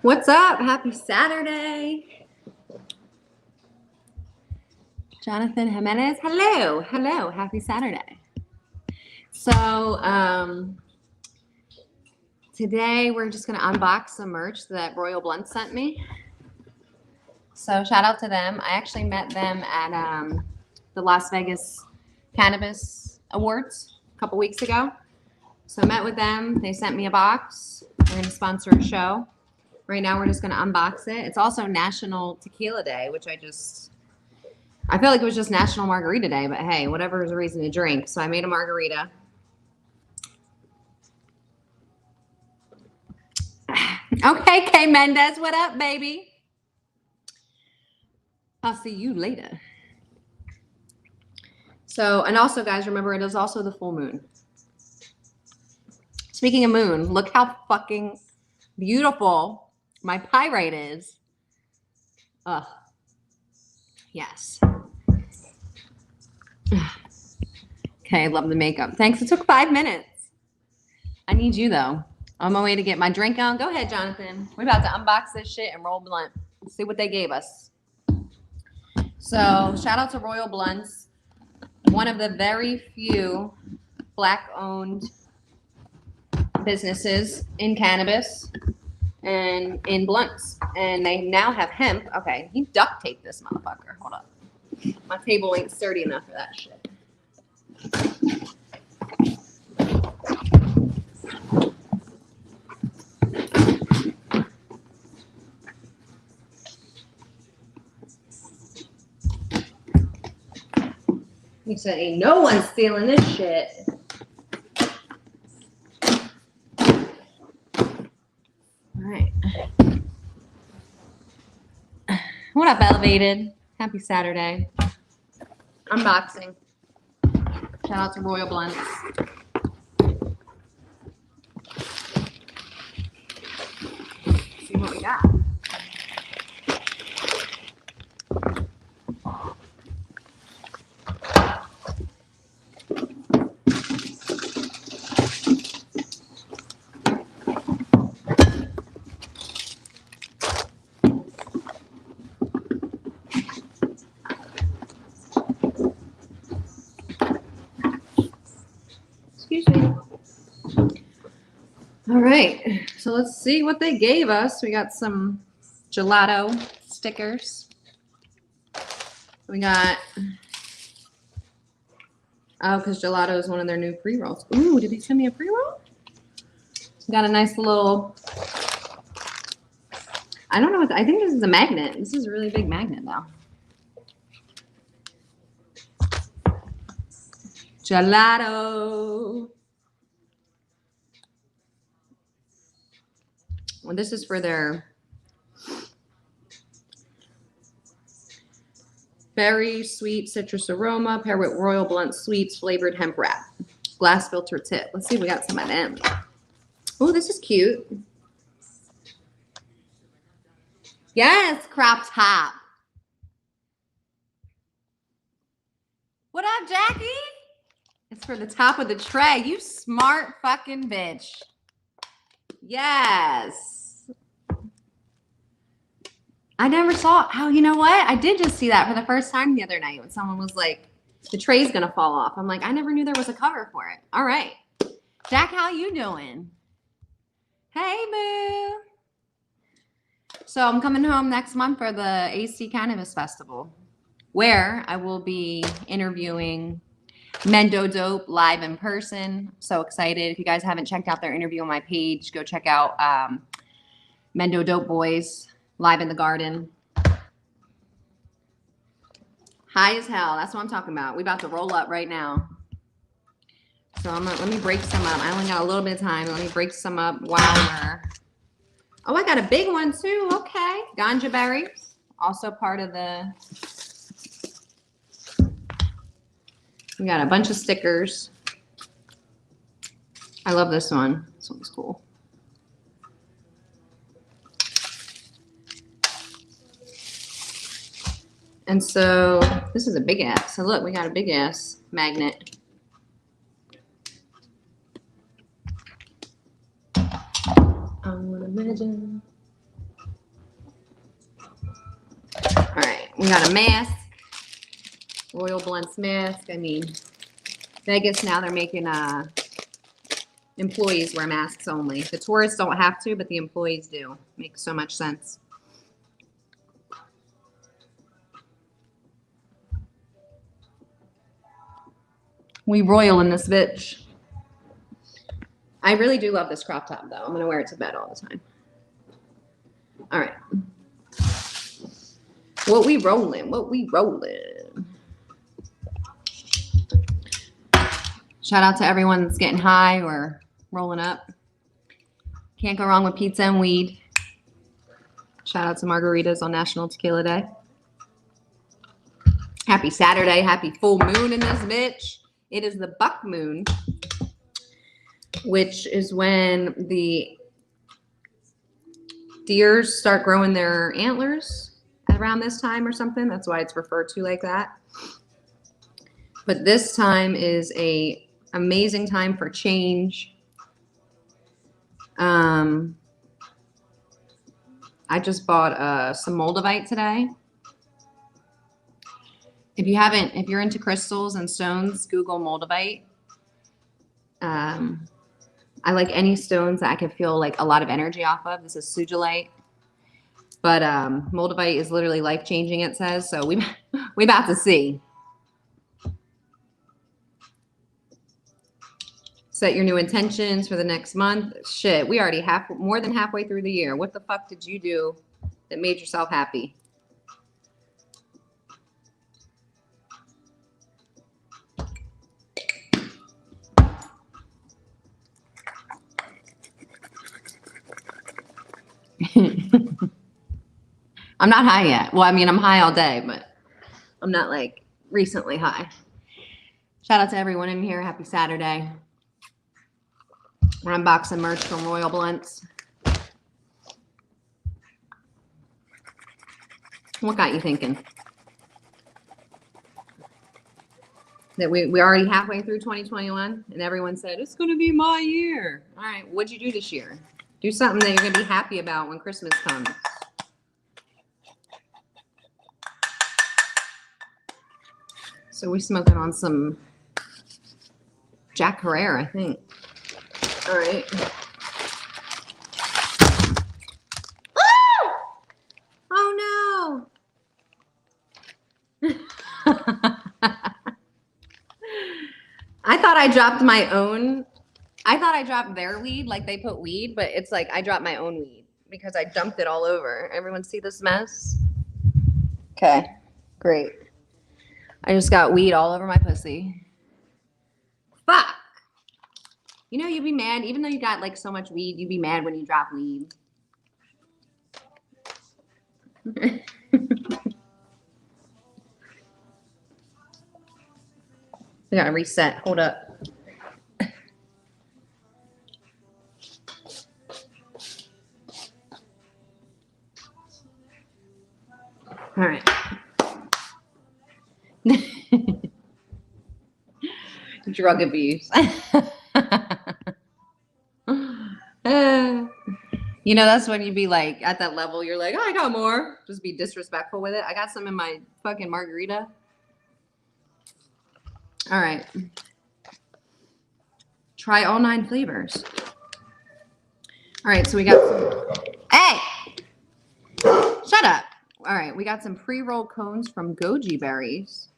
What's up? Happy Saturday. Jonathan Jimenez. Hello. Hello. Happy Saturday. So, today we're just going to unbox some merch that Royal Blunt sent me. So, shout out to them. I actually met them at the Las Vegas Cannabis Awards a couple weeks ago. So, I met with them. They sent me a box. They're going to sponsor a show. Right now, we're just going to unbox it. It's also National Tequila Day, which I feel like it was just National Margarita Day, but hey, whatever is a reason to drink. So I made a margarita. Okay, K Mendez, what up, baby? I'll see you later. So, and also, guys, remember, it is also the full moon. Speaking of moon, look how fucking beautiful my pyrite is. Ugh. Yes. Okay, I love the makeup. Thanks. It took 5 minutes. I need you, though. On my way to get my drink on. Go ahead, Jonathan. We're about to unbox this shit and roll blunt. Let's see what they gave us. So, shout out to Royal Blunts. One of the very few Black-owned businesses in cannabis and in blunts. And they now have hemp. Okay, he duct taped this motherfucker. Hold up. My table ain't sturdy enough for that shit. He said, ain't no one stealing this shit. All right. What up, Elevated? Happy Saturday. Unboxing. Shout out to Royal Blunts. See what we got. Excuse me. All right, so let's see what they gave us. We got some gelato stickers. We got, oh, because gelato is one of their new pre-rolls. Ooh, did they send me a pre-roll? Got a nice little, I don't know what, I think this is a magnet. This is a really big magnet though. Gelato. Well, this is for their berry sweet citrus aroma paired with Royal Blunt Sweets flavored hemp wrap. Glass filter tip. Let's see if we got some of them. Oh, this is cute. Yes, crop top. What up, Jackie? It's for the top of the tray. You smart fucking bitch. Yes. I never saw, oh, you know what? I did just see that for the first time the other night when someone was like, the tray's gonna fall off. I'm like, I never knew there was a cover for it. All right. Jack, how you doing? Hey, boo. So I'm coming home next month for the AC Cannabis Festival, where I will be interviewing MENDO Dope live in person. So excited. If you guys haven't checked out their interview on my page, go check out MENDO Dope Boys live in the garden. High as hell. That's what I'm talking about. We about to roll up right now. So let me break some up. I only got a little bit of time. Let me break some up while we're, oh, I got a big one too. Okay. Ganja berries. Also part of the, we got a bunch of stickers. I love this one. This one's cool. And so this is a big ass. So look, we got a big ass magnet. I wanna imagine We got a mask. Royal Blunts mask. I mean, Vegas now they're making employees wear masks only. The tourists don't have to, but the employees do. Makes so much sense. We royal in this bitch. I really do love this crop top though. I'm gonna wear it to bed all the time. All right. What we rolling? What we rolling? Shout out to everyone that's getting high or rolling up. Can't go wrong with pizza and weed. Shout out to margaritas on National Tequila Day. Happy Saturday. Happy full moon in this bitch. It is the buck moon, which is when the deers start growing their antlers around this time or something. That's why it's referred to like that. But this time is a amazing time for change. I just bought some moldavite today. If you're into crystals and stones, Google moldavite. I like any stones that I can feel like a lot of energy off of. This is sugilite. But moldavite is literally life-changing, it says. So we about to see. Set your new intentions for the next month. Shit, we already more than halfway through the year. What the fuck did you do that made yourself happy? I'm not high yet. Well, I mean, I'm high all day, but I'm not like recently high. Shout out to everyone in here. Happy Saturday. We're unboxing merch from Royal Blunts. What got you thinking? That we're already halfway through 2021 and everyone said, it's going to be my year. All right, what'd you do this year? Do something that you're going to be happy about when Christmas comes. So we're smoking on some Jack Herrera, I think. All right. Oh no. I thought I dropped my own. I thought I dropped their weed, like they put weed, but it's like I dropped my own weed because I dumped it all over. Everyone see this mess? Okay, great. I just got weed all over my pussy. Fuck. You know, you'd be mad, even though you got like so much weed, you'd be mad when you drop weed. We gotta reset. Hold up. All right. Drug abuse. You know, that's when you be like at that level, you're like, oh, I got more. Just be disrespectful with it. I got some in my fucking margarita. All right. Try all 9 flavors. All right, so we got some. Hey! Shut up. All right, we got some pre-rolled cones from goji berries.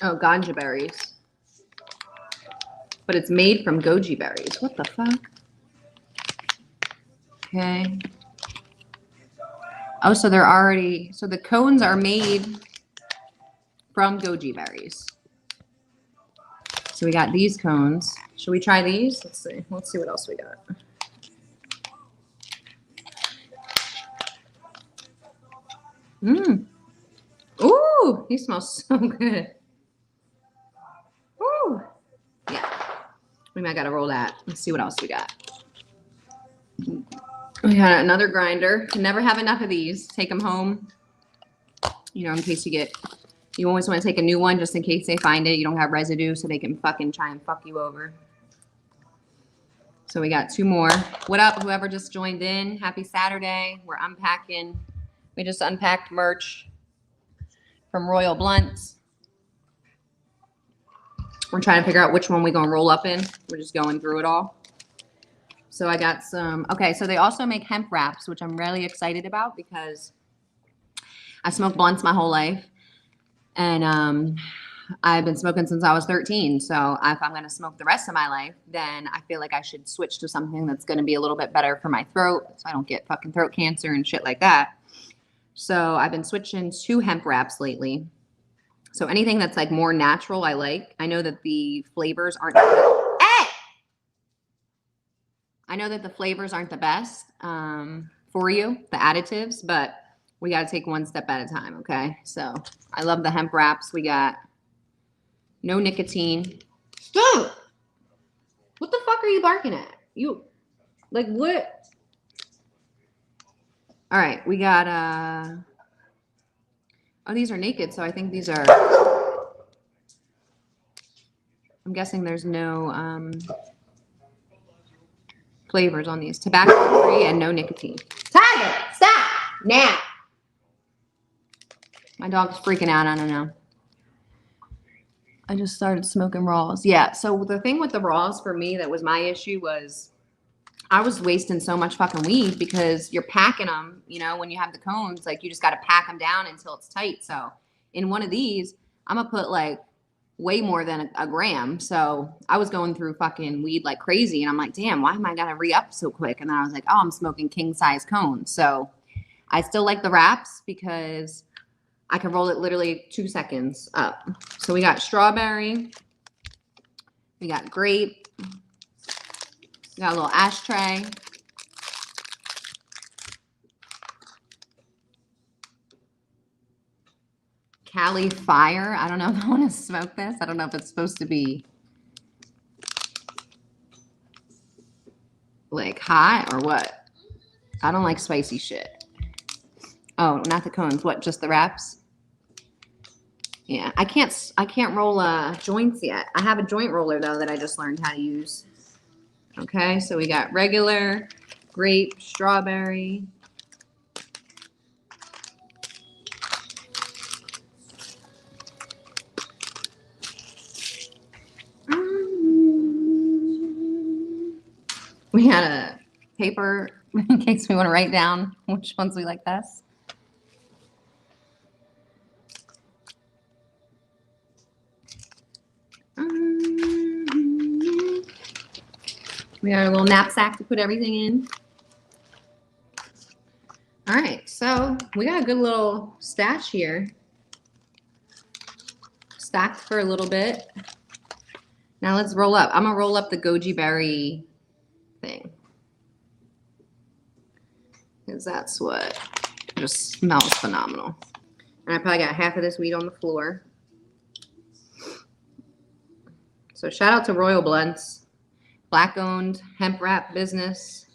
Oh, ganja berries. But it's made from goji berries. What the fuck? Okay. Oh, so they're already, so the cones are made from goji berries. So we got these cones. Should we try these? Let's see. Let's see what else we got. Mmm. Ooh, he smells so good. Ooh. Yeah. We might gotta roll that. Let's see what else we got. We got another grinder. Can never have enough of these. Take them home, you know, in case you get You always want to take a new one just in case they find it. You don't have residue so they can fucking try and fuck you over. So we got 2 more. What up, whoever just joined in? Happy Saturday. We're unpacking. We just unpacked merch from Royal Blunts. We're trying to figure out which one we're going to roll up in. We're just going through it all. So I got some. Okay, so they also make hemp wraps, which I'm really excited about because I smoked blunts my whole life. And I've been smoking since I was 13. So if I'm going to smoke the rest of my life, then I feel like I should switch to something that's going to be a little bit better for my throat so I don't get fucking throat cancer and shit like that. So I've been switching to hemp wraps lately. So anything that's like more natural, I like. I know that the flavors aren't. Hey! I know that the flavors aren't the best for you, the additives, but we got to take one step at a time, okay? So I love the hemp wraps. We got no nicotine. Dude! What the fuck are you barking at? You, like, what? All right, we got, oh, these are naked, so I think these are, I'm guessing there's no flavors on these. Tobacco-free and no nicotine. Tiger, stop now. My dog's freaking out. I don't know. I just started smoking raws. Yeah, so the thing with the raws for me that was my issue was I was wasting so much fucking weed because you're packing them, you know, when you have the cones, like you just got to pack them down until it's tight. So in one of these, I'm going to put like way more than a gram. So I was going through fucking weed like crazy. And I'm like, damn, why am I going to re-up so quick? And then I was like, oh, I'm smoking king size cones. So I still like the wraps because I can roll it literally 2 seconds up. So we got strawberry. We got grape. We got a little ashtray. Cali Fire. I don't know if I want to smoke this. I don't know if it's supposed to be like hot or what. I don't like spicy shit. Oh, not the cones. What, just the wraps? Yeah, I can't roll joints yet. I have a joint roller though that I just learned how to use. Okay, so we got regular, grape, strawberry. We had a paper in case we want to write down which ones we like best. We got a little knapsack to put everything in. All right, so we got a good little stash here. Stacked for a little bit. Now let's roll up. I'm gonna roll up the goji berry thing. Because that's what just smells phenomenal. And I probably got half of this weed on the floor. So shout out to Royal Blunts. Black owned hemp wrap business.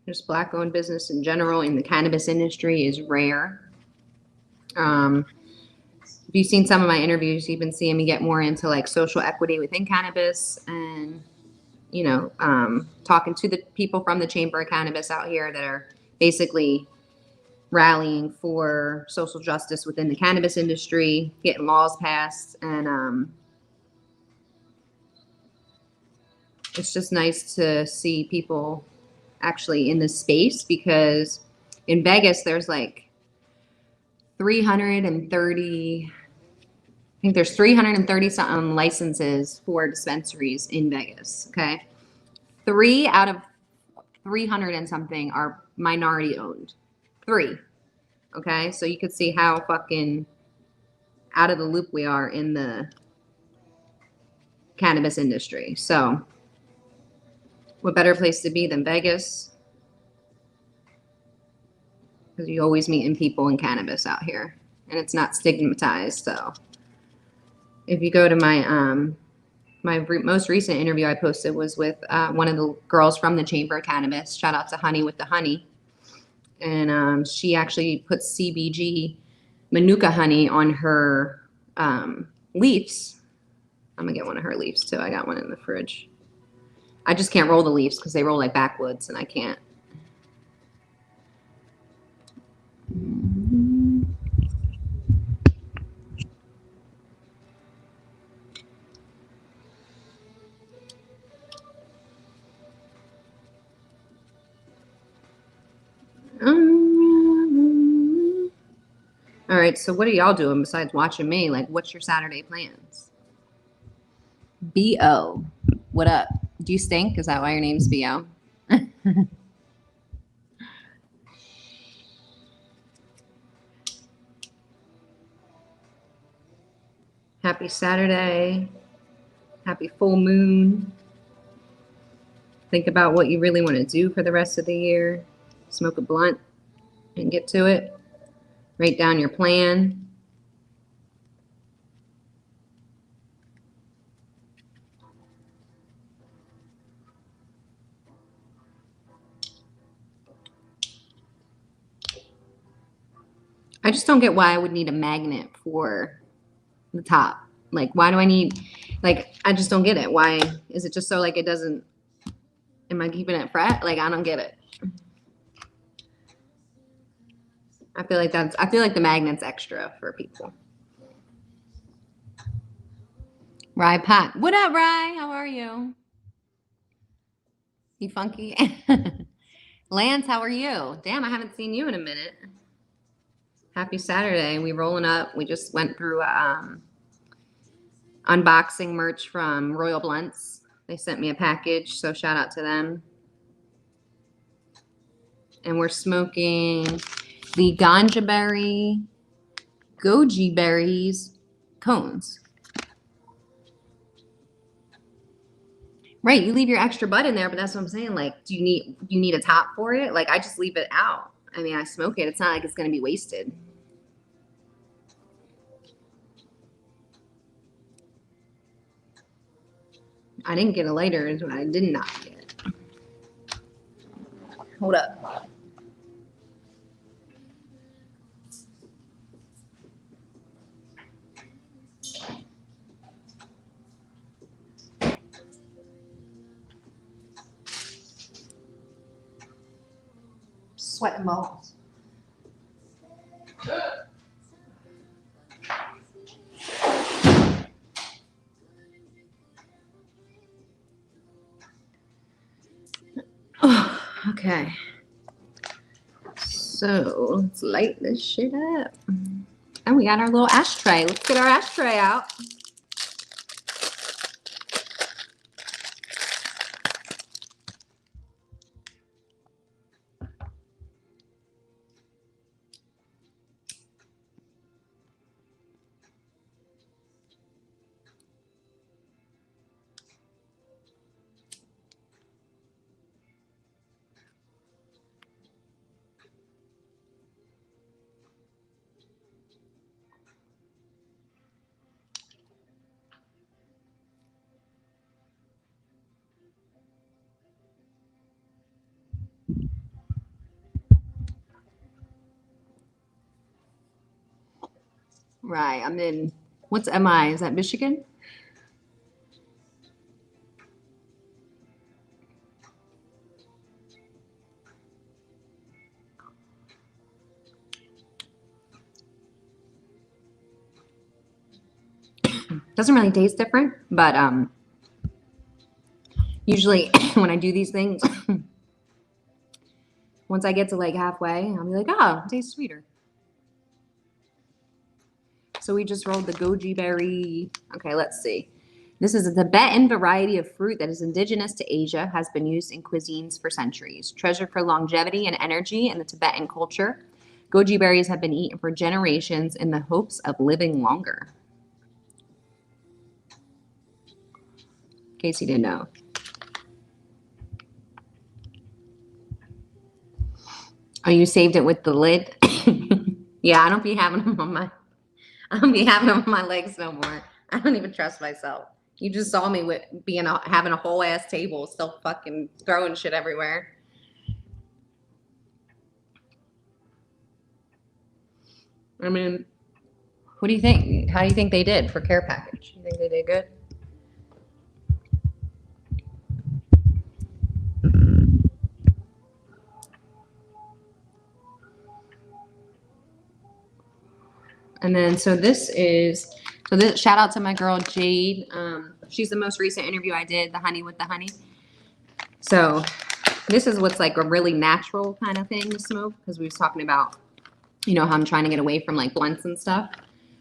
Just black owned business in general in the cannabis industry is rare. If you've seen some of my interviews, you've been seeing me get more into like social equity within cannabis and, you know, talking to the people from the Chamber of Cannabis out here that are basically rallying for social justice within the cannabis industry, getting laws passed, and it's just nice to see people actually in this space because in Vegas, there's like 330, I think there's 330 something licenses for dispensaries in Vegas, okay? 3 out of 300 and something are minority owned. 3, okay? So you could see how fucking out of the loop we are in the cannabis industry. So what better place to be than Vegas? Because you always meeting people in cannabis out here, and it's not stigmatized. So if you go to my my most recent interview I posted was with one of the girls from the Chamber of Cannabis. Shout out to Honey with the Honey. And she actually put CBG Manuka honey on her leaves. I'm gonna get one of her leaves too. I got one in the fridge. I just can't roll the leaves because they roll like backwoods and I can't. All right, so what are y'all doing besides watching me? Like, what's your Saturday plans? B.O. What up? Do you stink? Is that why your name's B.O.? Happy Saturday. Happy full moon. Think about what you really want to do for the rest of the year. Smoke a blunt and get to it. Write down your plan. I just don't get why I would need a magnet for the top. Like, why do I need, like, I just don't get it. Why is it just so like it doesn't, am I keeping it fret? Like, I don't get it. I feel like the magnet's extra for people. Rye Pat. What up, Rye? How are you? You funky? Lance, how are you? Damn, I haven't seen you in a minute. Happy Saturday. We rolling up. We just went through unboxing merch from Royal Blunts. They sent me a package, so shout out to them. And we're smoking the ganja berry, goji berries cones. Right, you leave your extra bud in there, but that's what I'm saying. Like, do you need a top for it? Like, I just leave it out. I mean, I smoke it. It's not like it's going to be wasted. I didn't get a lighter is what I did not get. Hold up. Sweating balls. Oh, okay. So let's light this shit up. And we got our little ashtray. Let's get our ashtray out. Right, I'm in, what's MI? Is that Michigan? Doesn't really taste different, but usually when I do these things, once I get to like halfway, I'll be like, oh, it tastes sweeter. So we just rolled the goji berry. Okay, let's see. This is a Tibetan variety of fruit that is indigenous to Asia, has been used in cuisines for centuries. Treasured for longevity and energy in the Tibetan culture, goji berries have been eaten for generations in the hopes of living longer. In case you didn't know. Oh, you saved it with the lid? Yeah, I don't be having them on my legs no more. I don't even trust myself. You just saw me with having a whole ass table, still fucking throwing shit everywhere. I mean, what do you think? How do you think they did for care package? You think they did good? And then, so this, shout out to my girl Jade. She's the most recent interview I did, the honey with the honey. So this is what's like a really natural kind of thing to smoke, because we was talking about, you know, how I'm trying to get away from like blunts and stuff.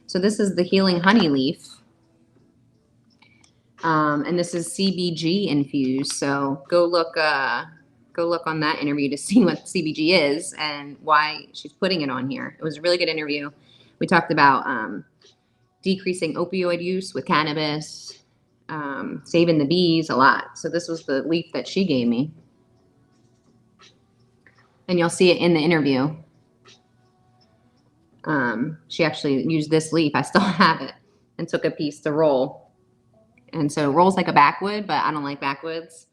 So this is the Healing Honey Leaf. And this is CBG infused. So go look on that interview to see what CBG is and why she's putting it on here. It was a really good interview. We talked about decreasing opioid use with cannabis, saving the bees a lot. So this was the leaf that she gave me. And you'll see it in the interview. She actually used this leaf. I still have it, and took a piece to roll. And so it rolls like a backwood, but I don't like backwoods.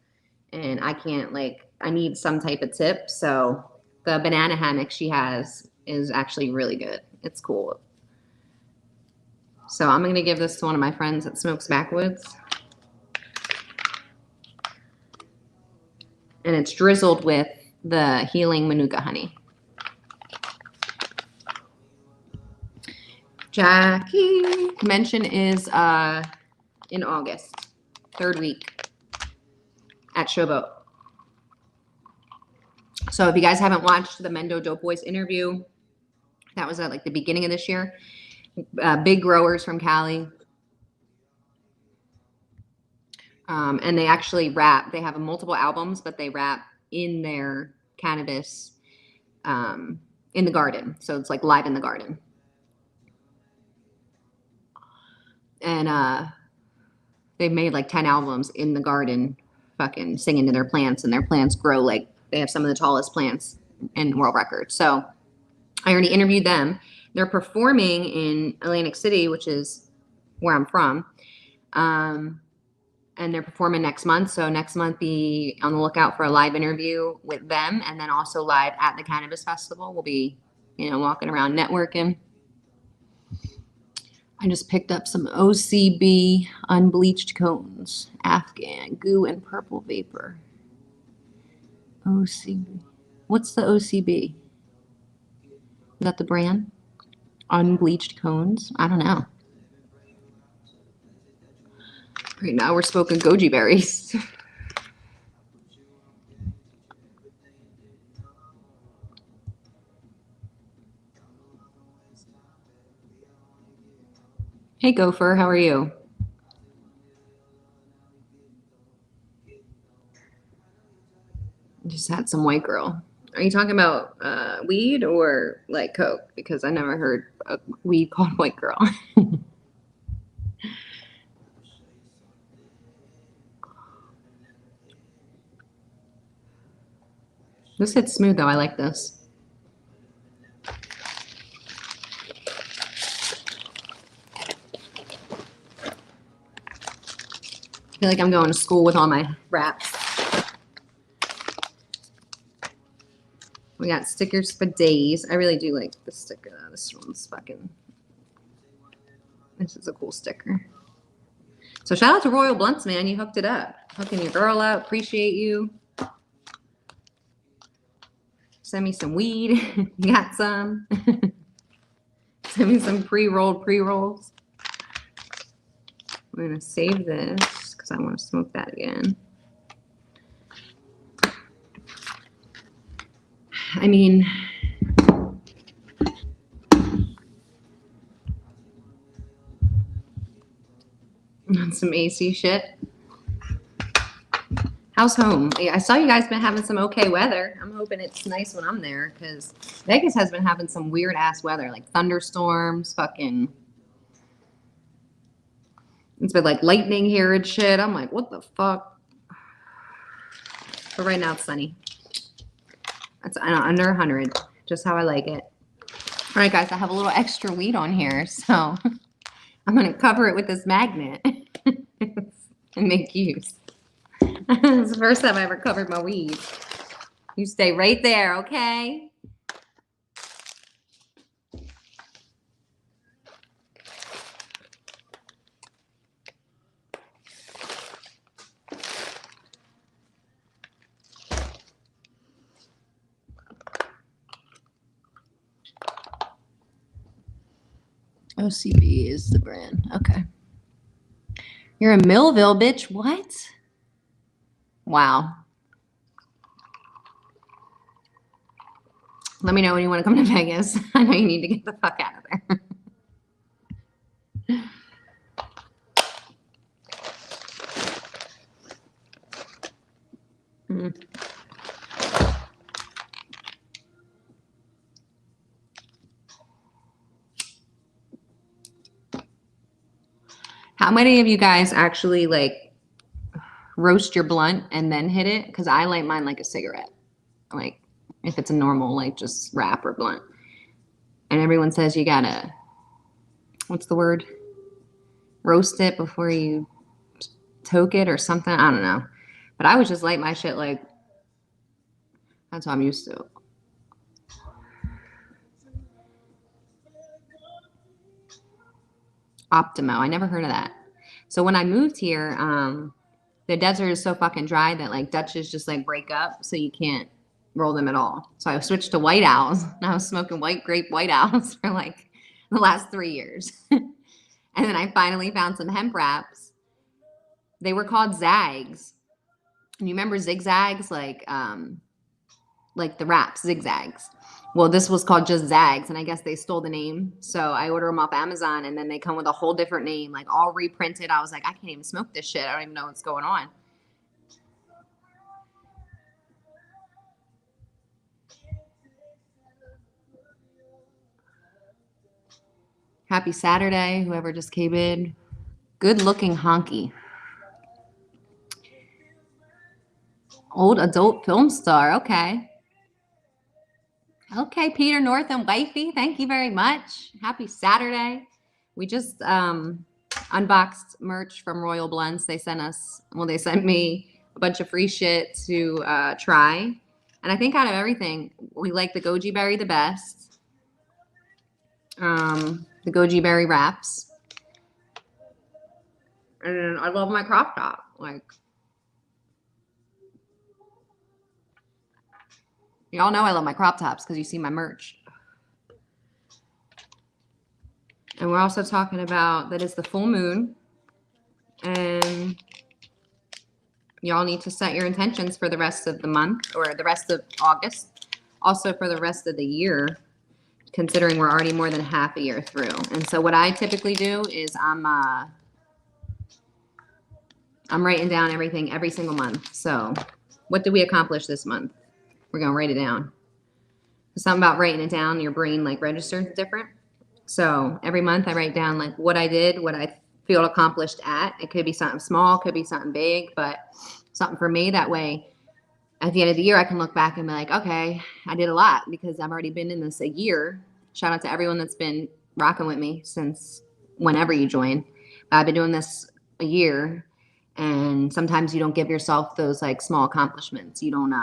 And I can't, like, I need some type of tip. So the banana hammock she has is actually really good. It's cool. So I'm going to give this to one of my friends that smokes backwoods. And it's drizzled with the Healing Manuka honey. Jackie convention is in August, 3rd week at Showboat. So if you guys haven't watched the Mendo Dope Boys interview, that was at like the beginning of this year. Big growers from Cali. And they actually rap. They have multiple albums, but they rap in their cannabis in the garden. So it's like live in the garden. And they've made like 10 albums in the garden, fucking singing to their plants, and their plants grow like they have some of the tallest plants in world records. So I already interviewed them. They're performing in Atlantic City, which is where I'm from. And they're performing next month. So next month, be on the lookout for a live interview with them, and then also live at the Cannabis Festival. We'll be, you know, walking around networking. I just picked up some OCB unbleached cones, Afghan goo and purple vapor. OCB. What's the OCB? Is that the brand? Unbleached cones? I don't know. Right now we're smoking goji berries. Hey Gopher, how are you? Just had some white girl. Are you talking about weed or like coke? Because I never heard a weed called white girl. This hits smooth though. I like this. I feel like I'm going to school with all my wraps. We got stickers for days. I really do like the sticker. This one's fucking. This is a cool sticker. So shout out to Royal Blunts, man. You hooked it up. Hooking your girl up. Appreciate you. Send me some weed. You got some. Send me some pre-rolled pre-rolls. I'm going to save this because I want to smoke that again. I mean, on some AC shit. How's home? I saw you guys been having some okay weather. I'm hoping it's nice when I'm there, because Vegas has been having some weird ass weather, like thunderstorms, fucking. It's been like lightning here and shit. I'm like, what the fuck? But right now it's sunny. It's under 100, just how I like it. All right, guys, I have a little extra weed on here, so I'm going to cover it with this magnet and make use. It's the first time I ever covered my weed. You stay right there, okay? OCB is the brand. Okay. You're in Millville, bitch. What? Wow. Let me know when you want to come to Vegas. I know you need to get the fuck out of there. How many of you guys actually like roast your blunt and then hit it? Because I light mine like a cigarette. Like if it's a normal, like just wrap or blunt. And everyone says you gotta, what's the word? Roast it before you toke it or something. I don't know. But I would just light my shit like, that's what I'm used to. Optimo. I never heard of that. So when I moved here, the desert is so fucking dry that like Dutches just like break up, so you can't roll them at all. So I switched to white owls, and I was smoking white grape white owls for like the last 3 years. And then I finally found some hemp wraps. They were called Zags. And you remember zigzags, like the wraps, zigzags. Well, this was called just Zags, and I guess they stole the name. So I order them off Amazon, and then they come with a whole different name, like all reprinted. I was like, I can't even smoke this shit. I don't even know what's going on. Happy Saturday, whoever just came in. Good looking honky. Old adult film star. Okay. Okay, Peter North and Wifey, thank you very much. Happy Saturday. We just unboxed merch from Royal Blunts. They sent me a bunch of free shit to try. And I think out of everything, we like the goji berry the best. The goji berry wraps. And I love my crop top. Like, y'all know I love my crop tops because you see my merch. And we're also talking about that it's the full moon. And y'all need to set your intentions for the rest of the month or the rest of August. Also for the rest of the year, considering we're already more than half a year through. And so what I typically do is I'm writing down everything every single month. So what did we accomplish this month? We're going to write it down. Something about writing it down, your brain like registers different. So every month I write down like what I did, what I feel accomplished at. It could be something small, could be something big, but something for me. That way at the end of the year, I can look back and be like, okay, I did a lot because I've already been in this a year. Shout out to everyone that's been rocking with me since whenever you join. I've been doing this a year, and sometimes you don't give yourself those like small accomplishments. You don't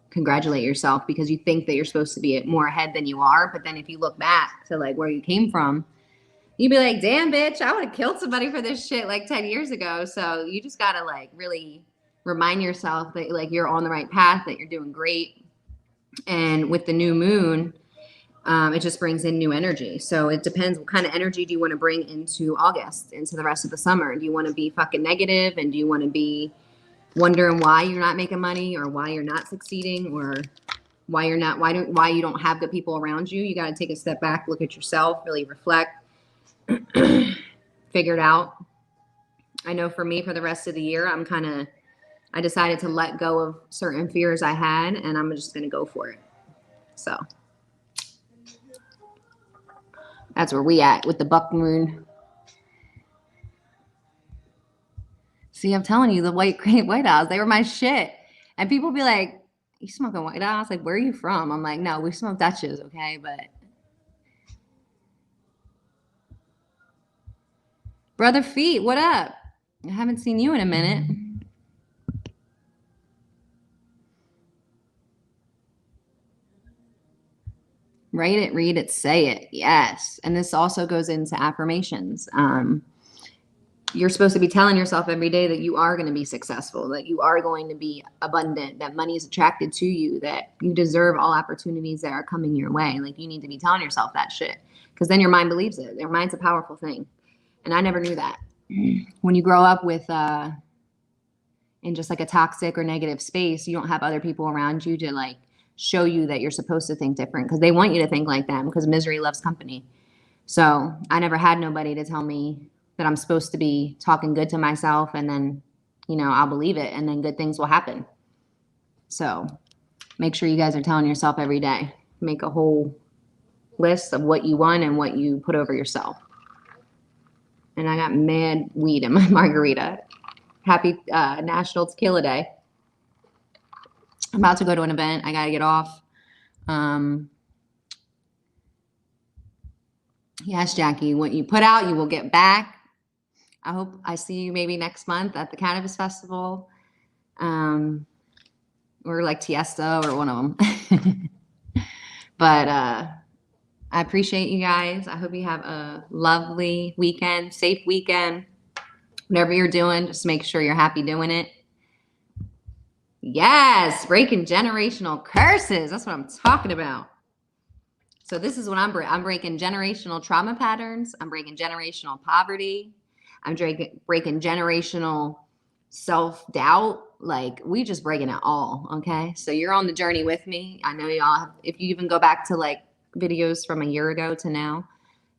congratulate yourself because you think that you're supposed to be more ahead than you are. But then if you look back to like where you came from, you'd be like, damn, bitch, I would have killed somebody for this shit like 10 years ago. So you just got to like really remind yourself that like you're on the right path, that you're doing great. And with the new moon, it just brings in new energy. So it depends, what kind of energy do you want to bring into August, into the rest of the summer? Do you want to be fucking negative, and do you want to be wondering why you're not making money, or why you're not succeeding, or why you don't have good people around you? You got to take a step back, look at yourself, really reflect, figure it out. I know for me, for the rest of the year, I decided to let go of certain fears I had, and I'm just going to go for it. So that's where we at with the buck moon. See, I'm telling you, the white owls, they were my shit. And people be like, you smoking white owls? Like, where are you from? I'm like, no, we smoke Dutches, okay? But Brother Feet, what up? I haven't seen you in a minute. Write it, read it, say it. Yes. And this also goes into affirmations. You're supposed to be telling yourself every day that you are going to be successful, that you are going to be abundant, that money is attracted to you, that you deserve all opportunities that are coming your way. Like, you need to be telling yourself that shit. because then your mind believes it. Your mind's a powerful thing. And I never knew that. When you grow up with in just like a toxic or negative space, you don't have other people around you to like show you that you're supposed to think different, because they want you to think like them, because misery loves company. So I never had nobody to tell me that I'm supposed to be talking good to myself, and then, you know, I'll believe it, and then good things will happen. So make sure you guys are telling yourself every day. Make a whole list of what you want and what you put over yourself. And I got mad weed in my margarita. Happy National Tequila Day. I'm about to go to an event. I got to get off. Yes, Jackie, what you put out, you will get back. I hope I see you maybe next month at the Cannabis Festival. Or like Tiesto or one of them. But I appreciate you guys. I hope you have a lovely weekend, safe weekend. Whatever you're doing, just make sure you're happy doing it. Yes, breaking generational curses. That's what I'm talking about. So this is what I'm breaking generational trauma patterns. I'm breaking generational poverty. I'm breaking generational self-doubt. Like, we just breaking it all, okay? So you're on the journey with me. I know y'all have, if you even go back to like videos from a year ago to now,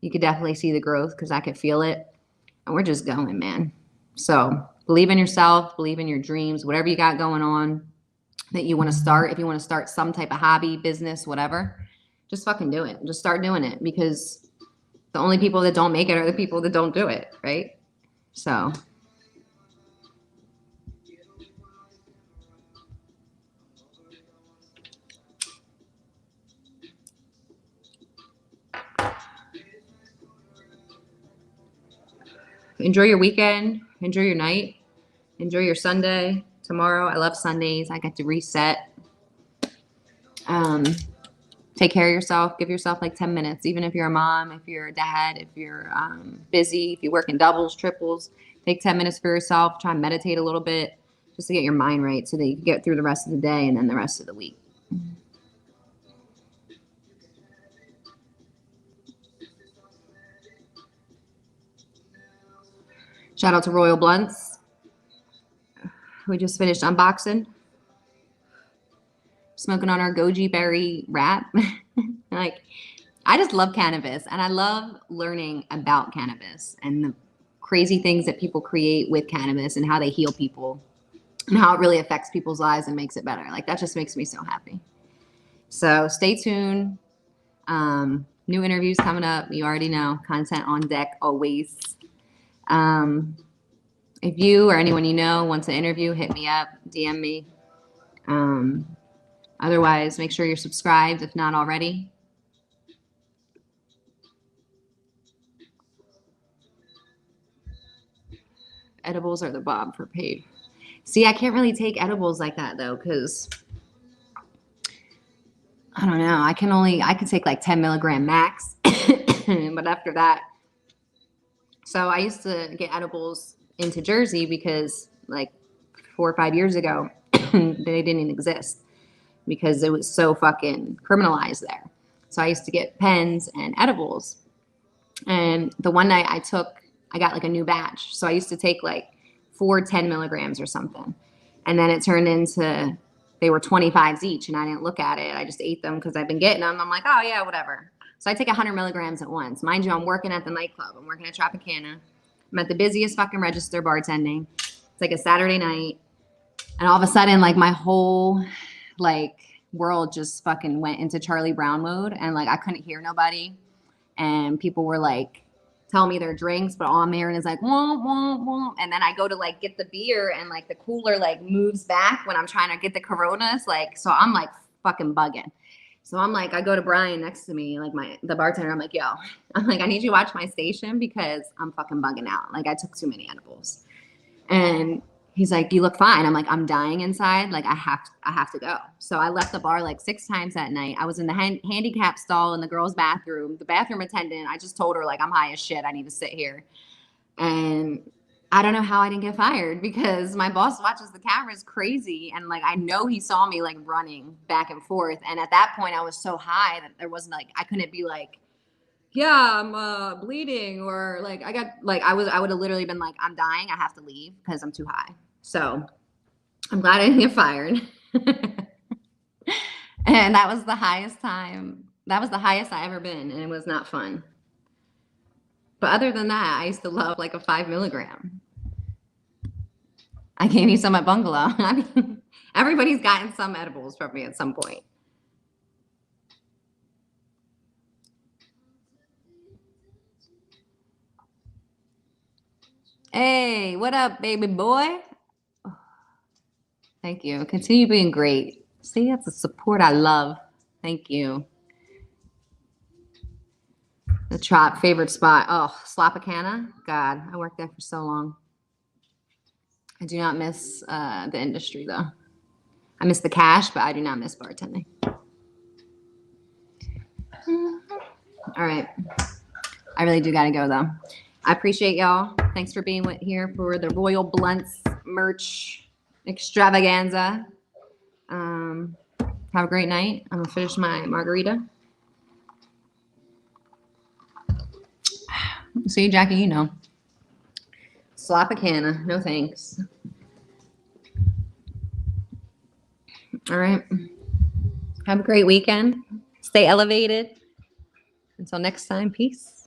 you could definitely see the growth, because I could feel it. And we're just going, man. So believe in yourself, believe in your dreams, whatever you got going on that you want to start. If you want to start some type of hobby, business, whatever, just fucking do it. Just start doing it, because the only people that don't make it are the people that don't do it, right? So enjoy your weekend, enjoy your night, enjoy your Sunday. Tomorrow, I love Sundays. I get to reset. Take care of yourself. Give yourself like 10 minutes, even if you're a mom, if you're a dad, if you're busy, if you work in doubles, triples, take 10 minutes for yourself. Try and meditate a little bit just to get your mind right, so that you can get through the rest of the day and then the rest of the week. Shout out to Royal Blunts. We just finished unboxing. Smoking on our goji berry wrap. Like, I just love cannabis, and I love learning about cannabis and the crazy things that people create with cannabis and how they heal people and how it really affects people's lives and makes it better. Like, that just makes me so happy. So stay tuned. New interviews coming up. You already know. Content on deck always. If you or anyone you know wants an interview, hit me up, DM me. Otherwise, make sure you're subscribed if not already. Edibles are the bomb for paid. See, I can't really take edibles like that though, because I don't know. I can take like 10 milligram max, but after that. So I used to get edibles into Jersey because like 4 or 5 years ago, they didn't exist because it was so fucking criminalized there. So I used to get pens and edibles. And the one night I got like a new batch. So I used to take like 4 10 milligrams or something. And then it turned into, they were 25s each, and I didn't look at it. I just ate them because I've been getting them. I'm like, oh yeah, whatever. So I take 100 milligrams at once. Mind you, I'm working at the nightclub. I'm working at Tropicana. I'm at the busiest fucking register bartending. It's like a Saturday night. And all of a sudden, like, my whole like world just fucking went into Charlie Brown mode. And like, I couldn't hear nobody. And people were like telling me their drinks, but all I'm hearing is like, wah, wah, wah. And then I go to like get the beer, and like the cooler like moves back when I'm trying to get the Coronas. Like, so I'm like fucking bugging. So I'm like, I go to Brian next to me, like the bartender. I'm like, yo, I'm like, I need you to watch my station because I'm fucking bugging out. Like, I took too many edibles. And he's like, you look fine. I'm like, I'm dying inside. Like, I have to go. So I left the bar like 6 times that night. I was in the handicap stall in the girls' bathroom. The bathroom attendant, I just told her, like, I'm high as shit. I need to sit here. And I don't know how I didn't get fired, because my boss watches the cameras crazy. And like, I know he saw me like running back and forth. And at that point I was so high that there wasn't like, I couldn't be like, yeah, I'm bleeding, or like I got like I would have literally been like, I'm dying, I have to leave because I'm too high. So I'm glad I didn't get fired. And that was the highest time. That was the highest I ever been, and it was not fun. But other than that, I used to love like a 5 milligram. I gave you some at Bungalow. I mean, everybody's gotten some edibles from me at some point. Hey, what up, baby boy? Thank you. Continue being great. See, that's the support I love. Thank you. The Trop favorite spot. Oh, Slopacana. God, I worked there for so long. I do not miss the industry though. I miss the cash, but I do not miss bartending. All right. I really do got to go though. I appreciate y'all. Thanks for being here for the Royal Blunts merch extravaganza. Have a great night. I'm gonna finish my margarita. See, Jackie, you know. Slopacana. No thanks. All right. Have a great weekend. Stay elevated. Until next time, peace.